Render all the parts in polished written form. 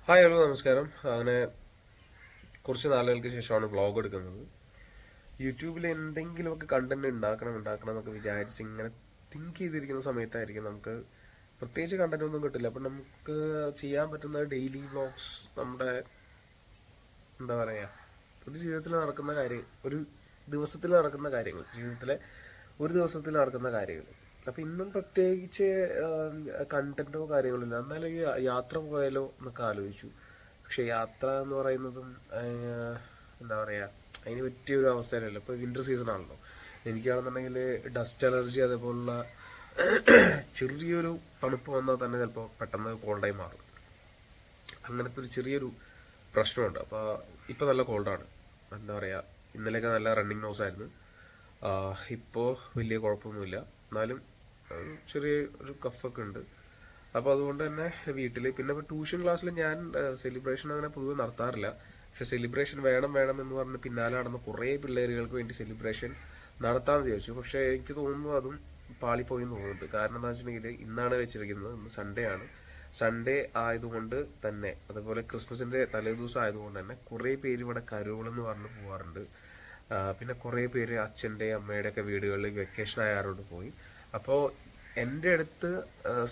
Hi hello നമസ്കാരം. അങ്ങനെ കുറച്ച് നാളുകൾക്ക് ശേഷമാണ് വ്ളോഗ് എടുക്കുന്നത്. യൂട്യൂബിൽ എന്തെങ്കിലുമൊക്കെ കണ്ടന്റ് ഉണ്ടാക്കണം എന്നൊക്കെ വിചാരിച്ച് ഇങ്ങനെ തിങ്ക് ചെയ്തിരിക്കുന്ന സമയത്തായിരിക്കും നമുക്ക് പ്രത്യേകിച്ച് കണ്ടന്റ് ഒന്നും കിട്ടില്ല. അപ്പം നമുക്ക് ചെയ്യാൻ പറ്റുന്ന ഡെയിലി വ്ളോഗ്സ്, നമ്മുടെ എന്താ പറയുക, ഒരു ജീവിതത്തിൽ നടക്കുന്ന കാര്യം, ഒരു ദിവസത്തിൽ നടക്കുന്ന കാര്യങ്ങൾ, ജീവിതത്തിലെ ഒരു ദിവസത്തിൽ നടക്കുന്ന കാര്യങ്ങൾ. അപ്പം ഇന്നും പ്രത്യേകിച്ച് കണ്ടന്റോ കാര്യങ്ങളില്ല. എന്നാലും ഈ യാത്ര പോയാലോ എന്നൊക്കെ ആലോചിച്ചു. പക്ഷെ യാത്ര എന്ന് പറയുന്നതും എന്താ പറയുക, അതിന് പറ്റിയ ഒരു അവസരമല്ല. ഇപ്പോൾ വിൻ്റർ സീസൺ ആണല്ലോ. എനിക്കാണെന്നുണ്ടെങ്കിൽ ഡസ്റ്റ് അലർജി, അതേപോലുള്ള ചെറിയൊരു തണുപ്പ് വന്നാൽ തന്നെ ചിലപ്പോൾ പെട്ടെന്ന് കോൾഡായി മാറും. അങ്ങനത്തെ ഒരു ചെറിയൊരു പ്രശ്നമുണ്ട്. അപ്പോൾ ഇപ്പോൾ നല്ല കോൾഡാണ്. എന്താ പറയുക, ഇന്നലെയൊക്കെ നല്ല റണ്ണിങ് നോസ് ആയിരുന്നു. ഇപ്പോൾ വലിയ കുഴപ്പമൊന്നുമില്ല. എന്നാലും ചെറിയ ഒരു കഫൊക്കെ ഉണ്ട്. അപ്പോൾ അതുകൊണ്ട് തന്നെ വീട്ടിൽ, പിന്നെ ഇപ്പോൾ ട്യൂഷൻ ക്ലാസ്സിൽ ഞാൻ സെലിബ്രേഷൻ അങ്ങനെ പൊതുവെ നടത്താറില്ല. പക്ഷെ സെലിബ്രേഷൻ വേണം എന്ന് പറഞ്ഞ് പിന്നാലെ നടന്ന കുറേ പിള്ളേരുകൾക്ക് വേണ്ടി സെലിബ്രേഷൻ നടത്താമെന്ന് വിചാരിച്ചു. പക്ഷേ എനിക്ക് തോന്നുന്നു അതും പാളിപ്പോയി എന്ന് തോന്നുന്നുണ്ട്. കാരണം എന്താ വെച്ചിട്ടുണ്ടെങ്കിൽ ഇന്നാണ് വെച്ചിരിക്കുന്നത്, ഇന്ന് സൺഡേ ആണ്. സൺഡേ ആയതുകൊണ്ട് തന്നെ, അതുപോലെ ക്രിസ്മസിന്റെ തലേദിവസം ആയതുകൊണ്ട് തന്നെ കുറേ പേര് ഇവിടെ കരോളെന്ന് പറഞ്ഞ് പോകാറുണ്ട്. പിന്നെ കുറേ പേര് അച്ഛൻ്റെ അമ്മയുടെ ഒക്കെ വീടുകളിൽ വെക്കേഷൻ ആയാറോട് പോയി. അപ്പോൾ എൻ്റെ അടുത്ത്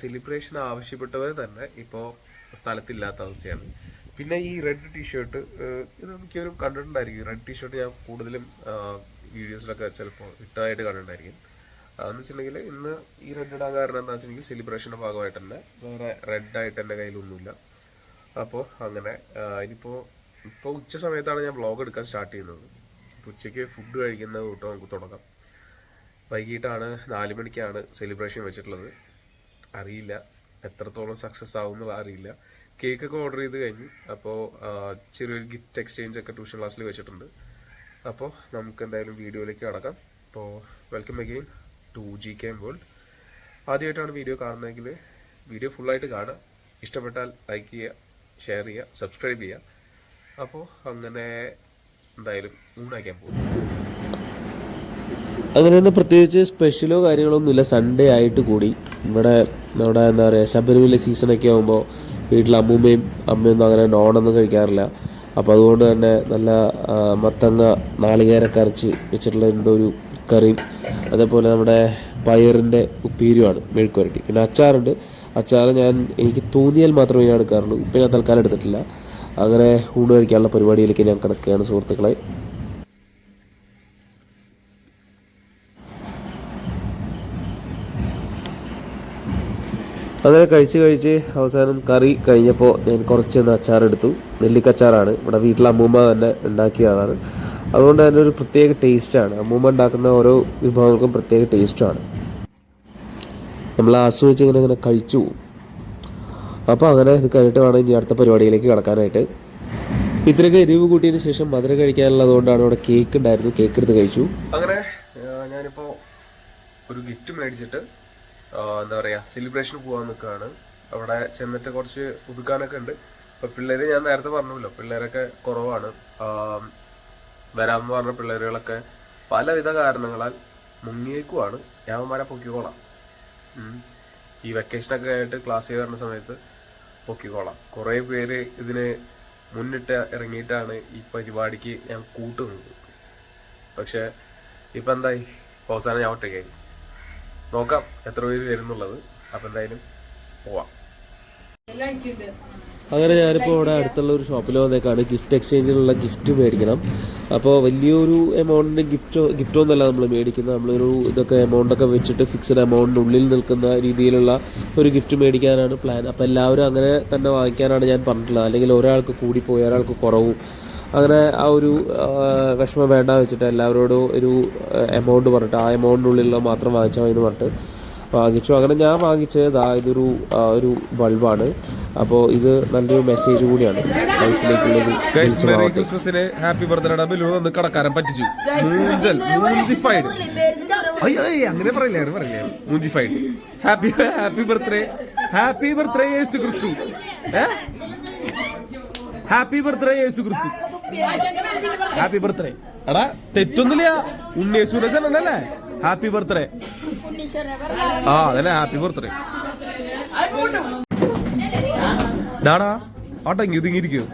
സെലിബ്രേഷൻ ആവശ്യപ്പെട്ടവർ തന്നെ ഇപ്പോൾ സ്ഥലത്തില്ലാത്ത അവസ്ഥയാണ്. പിന്നെ ഈ റെഡ് ടീഷർട്ട്, ഇത് മിക്കവരും കണ്ടിട്ടുണ്ടായിരിക്കും. റെഡ് ടീഷർട്ട് ഞാൻ കൂടുതലും വീഡിയോസിലൊക്കെ ചിലപ്പോൾ ഇട്ടതായിട്ട് കണ്ടിട്ടുണ്ടായിരിക്കും. എന്ന് വെച്ചിട്ടുണ്ടെങ്കിൽ ഇന്ന് ഈ റെഡ് ഇടാൻ കാരണം എന്താ വെച്ചിട്ടുണ്ടെങ്കിൽ സെലിബ്രേഷൻ്റെ ഭാഗമായിട്ട് തന്നെ വേറെ റെഡായിട്ട് എൻ്റെ കയ്യിലൊന്നുമില്ല. അപ്പോൾ അങ്ങനെ ഇപ്പോൾ ഉച്ച സമയത്താണ് ഞാൻ വ്ളോഗ് എടുക്കാൻ സ്റ്റാർട്ട് ചെയ്യുന്നത്. ഉച്ചയ്ക്ക് ഫുഡ് കഴിക്കുന്നത് തൊട്ട് നമുക്ക് തുടങ്ങാം. വൈകിട്ടാണ് 4 മണിക്കാണ് സെലിബ്രേഷൻ വെച്ചിട്ടുള്ളത്. അറിയില്ല എത്രത്തോളം സക്സസ് ആവുമെന്ന് അറിയില്ല. കേക്കൊക്കെ ഓർഡർ ചെയ്ത് കഴിഞ്ഞു. അപ്പോൾ ചെറിയൊരു ഗിഫ്റ്റ് എക്സ്ചേഞ്ച് ഒക്കെ ട്യൂഷൻ ക്ലാസ്സിൽ വെച്ചിട്ടുണ്ട്. അപ്പോൾ നമുക്ക് എന്തായാലും വീഡിയോയിലേക്ക് കടക്കാം. അപ്പോൾ welcome again to GK world. ആദ്യമായിട്ടാണ് വീഡിയോ കാണുന്നതെങ്കിൽ വീഡിയോ ഫുള്ളായിട്ട് കാണുക. ഇഷ്ടപ്പെട്ടാൽ ലൈക്ക് ചെയ്യുക, ഷെയർ ചെയ്യുക, സബ്സ്ക്രൈബ് ചെയ്യുക. അപ്പോൾ അങ്ങനെ എന്തായാലും ഊണാക്കാൻ പോകും. അങ്ങനെയൊന്നും പ്രത്യേകിച്ച് സ്പെഷ്യലോ കാര്യങ്ങളൊന്നുമില്ല. സൺഡേ ആയിട്ട് കൂടി ഇവിടെ നമ്മുടെ എന്താ പറയുക, ശബരിമല സീസണൊക്കെ ആകുമ്പോൾ വീട്ടിൽ അമ്മയൊന്നും അങ്ങനെ നോണൊന്നും കഴിക്കാറില്ല. അപ്പോൾ അതുകൊണ്ട് തന്നെ നല്ല മത്തങ്ങ നാളികേരൊക്കെ അരച്ച് വെച്ചിട്ടുള്ള എന്തോ ഒരു കറിയും, അതേപോലെ നമ്മുടെ പയറിൻ്റെ ഉപ്പേരിയുമാണ്, മെഴുക്കുവരട്ടി. പിന്നെ അച്ചാറുണ്ട്. അച്ചാർ എനിക്ക് തോന്നിയാൽ മാത്രമേ ഞാൻ എടുക്കാറുള്ളൂ. ഇപ്പം ഞാൻ തൽക്കാലം എടുത്തിട്ടില്ല. അങ്ങനെ ഊണ് കഴിക്കാനുള്ള പരിപാടിയിലേക്ക് ഞാൻ കിടക്കുകയാണ് സുഹൃത്തുക്കളെ. അങ്ങനെ കഴിച്ച് അവസാനം കറി കഴിഞ്ഞപ്പോൾ ഞാൻ കുറച്ചൊന്ന് അച്ചാറെടുത്തു. നെല്ലിക്കച്ചാറാണ്. ഇവിടെ വീട്ടിൽ അമ്മൂമ്മ തന്നെ ഉണ്ടാക്കിയതാണ്. അതുകൊണ്ട് തന്നെ ഒരു പ്രത്യേക ടേസ്റ്റാണ്. അമ്മൂമ്മ ഉണ്ടാക്കുന്ന ഓരോ വിഭവങ്ങൾക്കും പ്രത്യേക ടേസ്റ്റാണ്. നമ്മൾ ആസ്വദിച്ച് ഇങ്ങനെ കഴിച്ചു പോകും. അപ്പോൾ അങ്ങനെ ഇത് കഴിഞ്ഞിട്ട് വേണം ഇനി അടുത്ത പരിപാടിയിലേക്ക് കടക്കാനായിട്ട്. ഇത്രയൊക്കെ എരിവ് കൂട്ടിയതിന് ശേഷം മധുരം കഴിക്കാനുള്ളതുകൊണ്ടാണ് ഇവിടെ കേക്ക് ഉണ്ടായിരുന്നു. കേക്ക് എടുത്ത് കഴിച്ചു. അങ്ങനെ ഞാനിപ്പോൾ ഒരു ഗിഫ്റ്റ് മേടിച്ചിട്ട് എന്താ പറയുക, സെലിബ്രേഷന് പോകാൻ നിൽക്കുകയാണ്. അവിടെ ചെന്നിട്ട് കുറച്ച് ഒതുക്കാനൊക്കെ ഉണ്ട്. ഇപ്പോൾ പിള്ളേർ, ഞാൻ നേരത്തെ പറഞ്ഞല്ലോ, പിള്ളേരൊക്കെ കുറവാണ്. വരാമെന്ന് പറഞ്ഞ പിള്ളേരുകളൊക്കെ പലവിധ കാരണങ്ങളാൽ മുങ്ങിയേക്കുവാണ്. ഞാവന്മാരെ പൊക്കിക്കോളാം. ഈ വെക്കേഷനൊക്കെ ആയിട്ട് ക്ലാസ് വരുന്ന സമയത്ത് പൊക്കിക്കോളാം. കുറേ പേര് ഇതിന് മുന്നിട്ട് ഇറങ്ങിയിട്ടാണ് ഈ പരിപാടിക്ക് ഞാൻ കൂട്ടുന്നത്. പക്ഷെ ഇപ്പം എന്തായി, അവസാനം ഞാൻ ഒറ്റയ്ക്കായി. നോക്കാം എത്ര പേര് വരുന്നുള്ളത്. അപ്പം എന്തായാലും പോവാം. അങ്ങനെ ഞാനിപ്പോൾ ഇവിടെ അടുത്തുള്ള ഒരു ഷോപ്പിൽ വന്നേക്കാണ്. ഗിഫ്റ്റ് എക്സ്ചേഞ്ചിലുള്ള ഗിഫ്റ്റ് മേടിക്കണം. അപ്പോൾ വലിയൊരു എമൗണ്ടിൻ്റെ ഗിഫ്റ്റൊന്നുമല്ല നമ്മൾ മേടിക്കുന്നത്. നമ്മളൊരു ഇതൊക്കെ എമൗണ്ടൊക്കെ വെച്ചിട്ട് ഫിക്സഡ് എമൗണ്ടിനുള്ളിൽ നിൽക്കുന്ന രീതിയിലുള്ള ഒരു ഗിഫ്റ്റ് മേടിക്കാനാണ് പ്ലാൻ. അപ്പോൾ എല്ലാവരും അങ്ങനെ തന്നെ വാങ്ങിക്കാനാണ് ഞാൻ പറഞ്ഞിട്ടുള്ളത്. അല്ലെങ്കിൽ ഒരാൾക്ക് കൂടിപ്പോയി ഒരാൾക്ക് കുറവും, അങ്ങനെ ആ ഒരു വിഷമം വേണ്ട വെച്ചിട്ട് എല്ലാവരോടും ഒരു എമൗണ്ട് പറഞ്ഞിട്ട് ആ എമൗണ്ടിനുള്ളിലുള്ള മാത്രം വാങ്ങിച്ചാൽ മതി എന്ന് പറഞ്ഞിട്ട് വാങ്ങിച്ചു. അങ്ങനെ ഞാൻ വാങ്ങിച്ചത് ഇതൊരു ഒരു ബൾബാണ്. അപ്പോൾ ഇത് നല്ലൊരു മെസ്സേജ് കൂടിയാണ് ലൈഫിലേക്കുള്ളൊരു. ക്രിസ്മസിന് ഹാപ്പി ബർത്ത്ഡേ ബലൂൺ ഒന്ന് കടക്കാരൻ പറ്റിച്ചു. അങ്ങനെ പറയില്ലേ മൂഞ്ചിഫൈഡ്. Happy birthday Yeshu Kristu. Happy birthday Yeshu Kristu. Happy birthday. എടാ തെറ്റൊന്നുമില്ല, ഉണ്ണേശ്വര ജനനല്ലേ. Happy birthday. അതന്നെ ഹാപ്പി ബർത്ത്ഡേ. ഡാടാ ആട്ടോ ഇതിങ്ങിരിക്കും.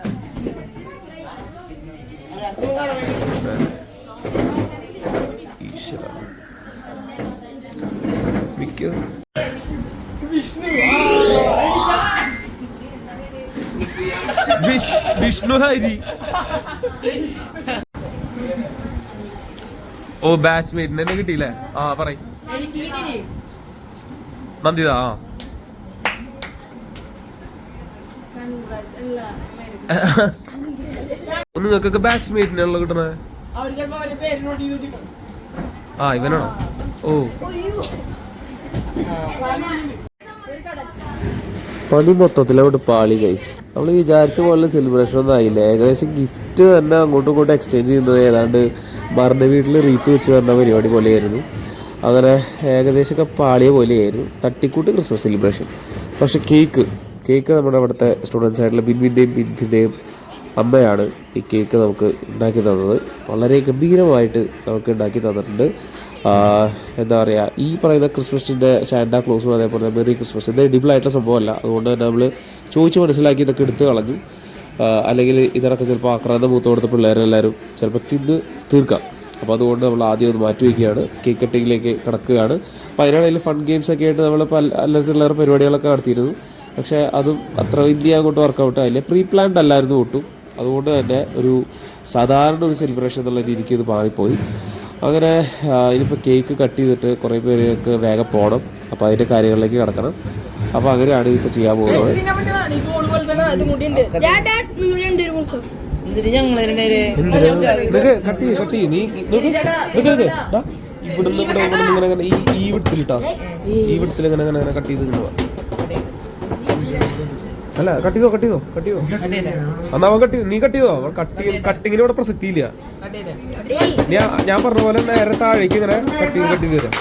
ഈശ്വര മിക്ക വിഷ്ണു ഹരി. ഓ ബാച്ച്മേറ്റിന് എന്നെ കിട്ടിയില്ലേ? ആ പറയ്. നന്ദിത. ആ നിങ്ങൾക്കൊക്കെ ബാച്ച്മേറ്റിനാണല്ലോ കിട്ടണേ. ആ ഇവനാണോ? ഓ പണി മൊത്തത്തിലോട്ട് പാളി ഗൈസ്. നമ്മൾ വിചാരിച്ച പോലെ സെലിബ്രേഷൻ ഒന്നും ആയില്ല. ഏകദേശം ഗിഫ്റ്റ് തന്നെ അങ്ങോട്ടും ഇങ്ങോട്ടും എക്സ്ചേഞ്ച് ചെയ്യുന്നത് ഏതാണ്ട് മരണ വീട്ടിൽ റീത്ത് വെച്ച് വരുന്ന പരിപാടി പോലെയായിരുന്നു. അങ്ങനെ ഏകദേശമൊക്കെ പാളിയ പോലെയായിരുന്നു. തട്ടിക്കൂട്ട് ക്രിസ്മസ് സെലിബ്രേഷൻ. പക്ഷെ കേക്ക് നമ്മുടെ അവിടുത്തെ സ്റ്റുഡൻസ് ആയിട്ടുള്ള ബിൻഫിൻ്റെയും അമ്മയാണ് ഈ കേക്ക് നമുക്ക് ഉണ്ടാക്കി തന്നത്. വളരെ ഗംഭീരമായിട്ട് നമുക്ക് ഉണ്ടാക്കി തന്നിട്ടുണ്ട്. എന്താ പറയുക, ഈ പറയുന്ന ക്രിസ്മസിൻ്റെ സാന്റാ ക്ലോസും അതേപോലെ മെറി ക്രിസ്മസ് ഇത് എഡിബിളായിട്ടുള്ള സംഭവമല്ല. അതുകൊണ്ട് തന്നെ നമ്മൾ ചോദിച്ച് മനസ്സിലാക്കി ഇതൊക്കെ എടുത്ത് കളഞ്ഞു. അല്ലെങ്കിൽ ഇതിനൊക്കെ ചിലപ്പോൾ ആക്രാന്ത മൂത്ത് കൊടുത്ത പിള്ളേരെല്ലാവരും ചിലപ്പോൾ തിന്ന് തീർക്കാം. അപ്പോൾ അതുകൊണ്ട് നമ്മൾ ആദ്യം ഒന്ന് മാറ്റി വയ്ക്കുകയാണ്. കേക്ക് കട്ടിങ്ങിലേക്ക് കിടക്കുകയാണ്. അപ്പോൾ അതിനിടയിൽ ഫൺ ഗെയിംസൊക്കെ ആയിട്ട് നമ്മളിപ്പോൾ അല്ലറ പരിപാടികളൊക്കെ നടത്തിയിരുന്നു. പക്ഷേ അതും അത്ര വലിയ അങ്ങോട്ട് വർക്കൗട്ട് ആയില്ല. പ്രീ പ്ലാൻഡ് അല്ലായിരുന്നു ഒട്ടും. അതുകൊണ്ട് തന്നെ ഒരു സാധാരണ ഒരു സെലിബ്രേഷൻ എന്നുള്ള രീതിക്ക് ഇത് മാറിപ്പോയി. അങ്ങനെ ഇനിയിപ്പോൾ കേക്ക് കട്ട് ചെയ്തിട്ട് കുറേ പേർക്ക് വേഗം പോകണം. അപ്പോൾ അതിൻ്റെ കാര്യങ്ങളിലേക്ക് കിടക്കണം. അപ്പോൾ അങ്ങനെയാണ് ഇപ്പോൾ ചെയ്യാൻ പോകുന്നത്. ഇവിടുന്ന് ഈ വിടത്തിലിട്ടാ ഈ വിടത്തിൽ ഇങ്ങനെ കട്ട് ചെയ്ത് അല്ല കട്ട് ചെയ്തോ എന്നാ അവൻ നീ കട്ട് ചെയ്തോ. കട്ടിങ്ങിന് ഇവിടെ പ്രസക്തിയില്ല. ഞാൻ പറഞ്ഞ പോലെ നേരെ താഴേക്ക് ഇങ്ങനെ കട്ട് ചെയ്ത് വരാം.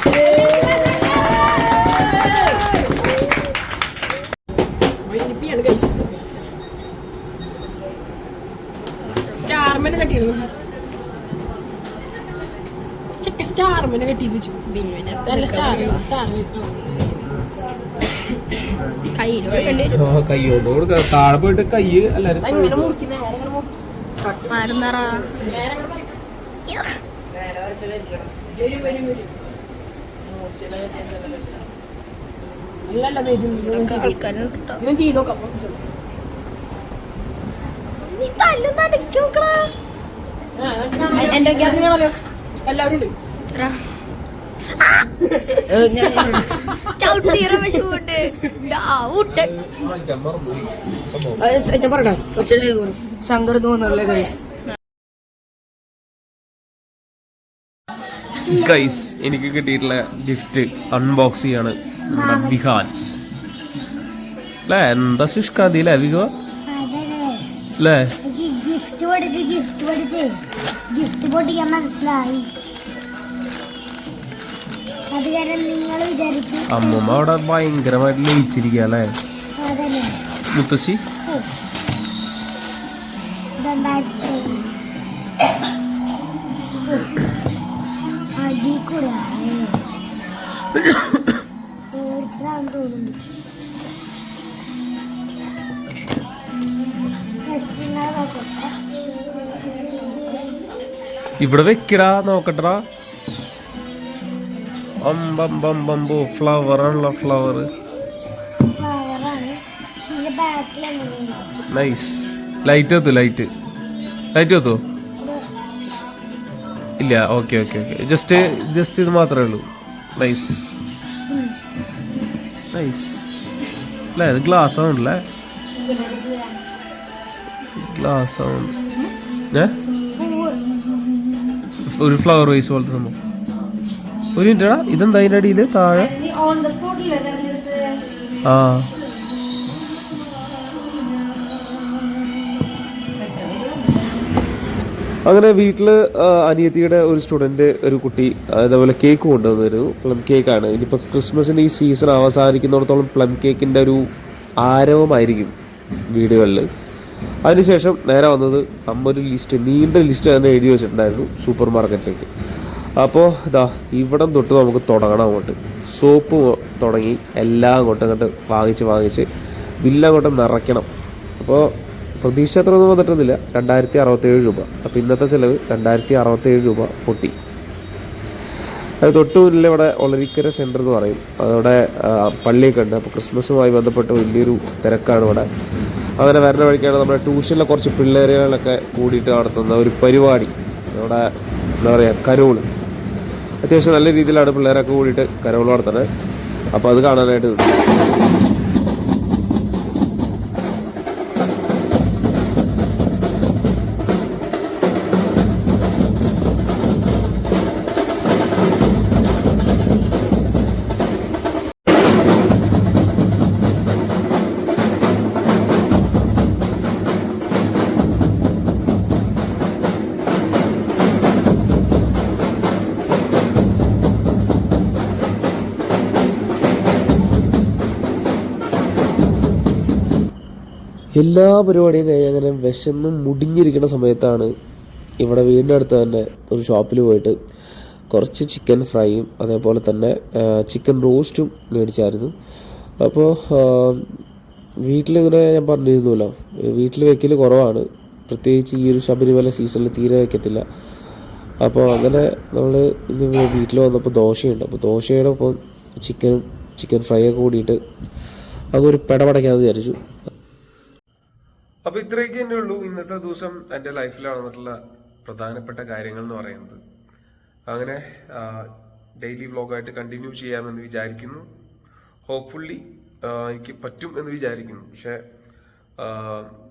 കയ്യോണ്ട് കൊടുക്ക. താഴെ പോയിട്ട് കൈ എല്ലാരും എല്ലാവരും ശങ്കർ തോന്നല്ലേ ഗൈസ് എനിക്ക് കിട്ടിയിട്ടുള്ള ഗിഫ്റ്റ് അൺബോക്സ് ചെയ്യാണ് വിഹാൻ അല്ലേ? എന്താ ശുഷ്കാന്തി അല്ലേ വിഹ അല്ലേ? അമ്മമ്മ അവിടെ ഭയങ്കരമായിട്ട് ലയിച്ചിരിക്കുക അല്ലേ മുത്തശ്ശി? ഇവിടെ വെക്കടാ നോക്കട്ടാ. അമ്പമ്പമ്പോ ഫ്ലവർ ആണല്ലോ ഫ്ലവർ. നൈസ്. ലൈറ്റ് കത്തോ ഇല്ല? ഓക്കെ ജസ്റ്റ് ഇത് മാത്രമേ ഉള്ളൂ. നൈസ് അല്ലേ? ഇത് ഗ്ലാസ് ആവണ്ടല്ലേ? ഗ്ലാസ് ആവുണ്ട്. ഒരു ഫ്ലവർ വൈസ് പോലത്തെ സംഭവം. ഒരു മിനിറ്റടാ, ഇതെന്താ അതിൻ്റെ അടിയിൽ താഴെ? ആ അങ്ങനെ വീട്ടിൽ അനിയത്തിയുടെ ഒരു സ്റ്റുഡൻറ്റ് ഒരു കുട്ടി അതേപോലെ കേക്ക് കൊണ്ടുവന്നിരുന്നു. പ്ലം കേക്കാണ്. ഇനിയിപ്പോൾ ക്രിസ്മസിൻ്റെ ഈ സീസൺ അവസാനിക്കുന്നിടത്തോളം പ്ലം കേക്കിൻ്റെ ഒരു ആരവമായിരിക്കും വീടുകളിൽ. അതിനുശേഷം നേരെ വന്നത് അമ്മ ഒരു നീണ്ട ലിസ്റ്റ് തന്നെ എഴുതി വെച്ചിട്ടുണ്ടായിരുന്നു സൂപ്പർ മാർക്കറ്റിലേക്ക്. അപ്പോൾ ഇതാ ഇവിടം തൊട്ട് നമുക്ക് തുടങ്ങണം. അങ്ങോട്ട് സോപ്പ് തുടങ്ങി എല്ലാം അങ്ങോട്ട് വാങ്ങിച്ച് ബില്ല് അങ്ങോട്ട് നിറയ്ക്കണം. അപ്പോൾ പ്രതീക്ഷ അത്രയൊന്നും വന്നിട്ടൊന്നുമില്ല. 2067 രൂപ. അപ്പോൾ ഇന്നത്തെ ചിലവ് 2067 രൂപ പൊട്ടി. അത് തൊട്ട് മുന്നിൽ ഇവിടെ ഒളരിക്കര സെൻറ്റർ എന്ന് പറയും, അതവിടെ പള്ളിയൊക്കെ ഉണ്ട്. അപ്പോൾ ക്രിസ്മസുമായി ബന്ധപ്പെട്ട് വലിയൊരു തിരക്കാണ് ഇവിടെ. അങ്ങനെ വരുന്ന വഴിക്കാണ് നമ്മുടെ ട്യൂഷനിലെ കുറച്ച് പിള്ളേരുകളൊക്കെ കൂടിയിട്ട് നടത്തുന്ന ഒരു പരിപാടി. ഇവിടെ എന്താ പറയുക, കരോള്. അത്യാവശ്യം നല്ല രീതിയിലാണ് പിള്ളേരൊക്കെ കൂടിയിട്ട് കരോള് നടത്തുന്നത്. അപ്പോൾ അത് കാണാനായിട്ട് നിന്നു. എല്ലാ പരിപാടിയും കഴിഞ്ഞ് അങ്ങനെ വിശന്നും മുടിഞ്ഞിരിക്കുന്ന സമയത്താണ് ഇവിടെ വീടിൻ്റെ അടുത്ത് തന്നെ ഒരു ഷോപ്പിൽ പോയിട്ട് കുറച്ച് ചിക്കൻ ഫ്രൈയും അതേപോലെ തന്നെ ചിക്കൻ റോസ്റ്റും മേടിച്ചായിരുന്നു. അപ്പോൾ വീട്ടിലിങ്ങനെ ഞാൻ പറഞ്ഞിരുന്നല്ലോ, വീട്ടിൽ വെക്കൽ കുറവാണ്, പ്രത്യേകിച്ച് ഈ ഒരു ശബരിമല സീസണിൽ തീരെ വയ്ക്കത്തില്ല. അപ്പോൾ അങ്ങനെ നമ്മൾ ഇന്ന് വീട്ടിൽ വന്നപ്പോൾ ദോശയുണ്ട്. അപ്പോൾ ദോശയുടെ ഒപ്പം ചിക്കൻ ഫ്രൈ ഒക്കെ കൂടിയിട്ട് അതൊരു പെടപടയ്ക്കാന്ന് വിചാരിച്ചു. അപ്പൊ ഇത്രയൊക്കെ തന്നെ ഉള്ളൂ ഇന്നത്തെ ദിവസം എൻ്റെ ലൈഫിൽ നടന്നിട്ടുള്ള പ്രധാനപ്പെട്ട കാര്യങ്ങൾ എന്ന് പറയുന്നത്. അങ്ങനെ ഡെയിലി വ്ലോഗായിട്ട് കണ്ടിന്യൂ ചെയ്യാമെന്ന് വിചാരിക്കുന്നു. ഹോപ്പ്ഫുള്ളി എനിക്ക് പറ്റും എന്ന് വിചാരിക്കുന്നു. പക്ഷെ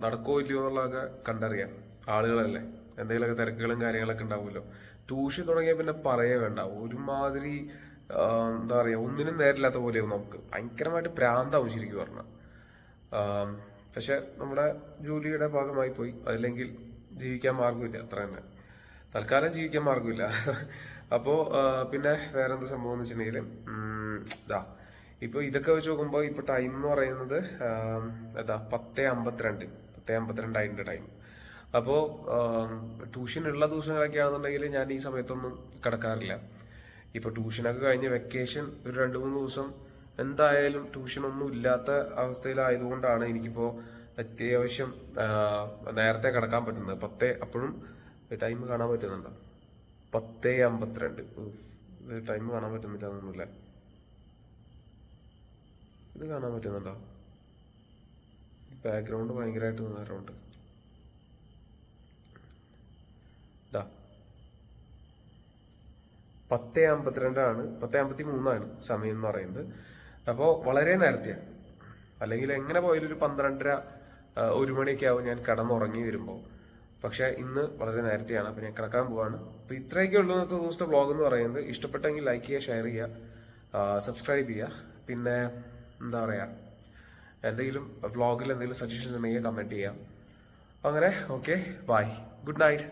നടക്കോ ഇല്ലയോ എന്നുള്ളതൊക്കെ കണ്ടറിയാം. ആളുകളല്ലേ, എന്തെങ്കിലുമൊക്കെ തിരക്കുകളും കാര്യങ്ങളൊക്കെ ഉണ്ടാവുമല്ലോ. ട്യൂഷൻ തുടങ്ങിയ പിന്നെ പറയേ വേണ്ട, ഒരുമാതിരി എന്താ പറയുക, ഒന്നിനും നേരില്ലാത്ത പോലെയാവും. നമുക്ക് ഭയങ്കരമായിട്ട് പ്രാന്താവും ശരിക്കും പറഞ്ഞാൽ. പക്ഷെ നമ്മുടെ ജോലിയുടെ ഭാഗമായി പോയി, അതില്ലെങ്കിൽ ജീവിക്കാൻ മാർഗമില്ല, അത്ര തന്നെ. തൽക്കാലം ജീവിക്കാൻ മാർഗമില്ല. അപ്പോൾ പിന്നെ വേറെന്താ സംഭവം എന്ന് വെച്ചിട്ടുണ്ടെങ്കിൽ, ഇപ്പോൾ ഇതൊക്കെ വെച്ച് നോക്കുമ്പോൾ ഇപ്പോൾ ടൈം എന്ന് പറയുന്നത് 10:52 അതിൻ്റെ ടൈം. അപ്പോൾ ട്യൂഷൻ ഉള്ള ദിവസങ്ങളൊക്കെ ആണെന്നുണ്ടെങ്കിൽ ഞാൻ ഈ സമയത്തൊന്നും കിടക്കാറില്ല. ഇപ്പോൾ ട്യൂഷനൊക്കെ കഴിഞ്ഞ് വെക്കേഷൻ ഒരു 2-3 ദിവസം എന്തായാലും ട്യൂഷനൊന്നും ഇല്ലാത്ത അവസ്ഥയിലായതുകൊണ്ടാണ് എനിക്കിപ്പോൾ അത്യാവശ്യം നേരത്തെ കിടക്കാൻ പറ്റുന്നത്. 10 അപ്പോഴും ടൈം കാണാൻ പറ്റുന്നുണ്ടോ? 10:52. ഇത് ടൈം കാണാൻ പറ്റുന്നില്ല എന്നൊന്നുമില്ല. ഇത് കാണാൻ പറ്റുന്നുണ്ടോ? ബാക്ക്ഗ്രൗണ്ട് ഭയങ്കരമായിട്ട് നേരമുണ്ട്. 10:52 10:53 സമയം എന്ന് പറയുന്നത്. അപ്പോൾ വളരെ നേരത്തെയാണ്. അല്ലെങ്കിൽ എങ്ങനെ പോയാലും ഒരു 12:30 1 മണിയൊക്കെ ആവും ഞാൻ കിടന്നുറങ്ങി വരുമ്പോൾ. പക്ഷെ ഇന്ന് വളരെ നേരത്തെയാണ്. അപ്പോൾ ഞാൻ കിടക്കാൻ പോവാണ്. അപ്പോൾ ഇത്രയൊക്കെ ഉള്ളൂ ഇന്നത്തെ ദിവസത്തെ വ്ളോഗ് എന്ന് പറയുന്നത്. ഇഷ്ടപ്പെട്ടെങ്കിൽ ലൈക്ക് ചെയ്യുക, ഷെയർ ചെയ്യുക, സബ്സ്ക്രൈബ് ചെയ്യുക. പിന്നെ എന്താ പറയുക, എന്തെങ്കിലും വ്ളോഗിൽ എന്തെങ്കിലും സജഷൻസ് ഉണ്ടെങ്കിൽ കമൻറ്റ് ചെയ്യാം. അങ്ങനെ ഓക്കെ, ബൈ, ഗുഡ് നൈറ്റ്.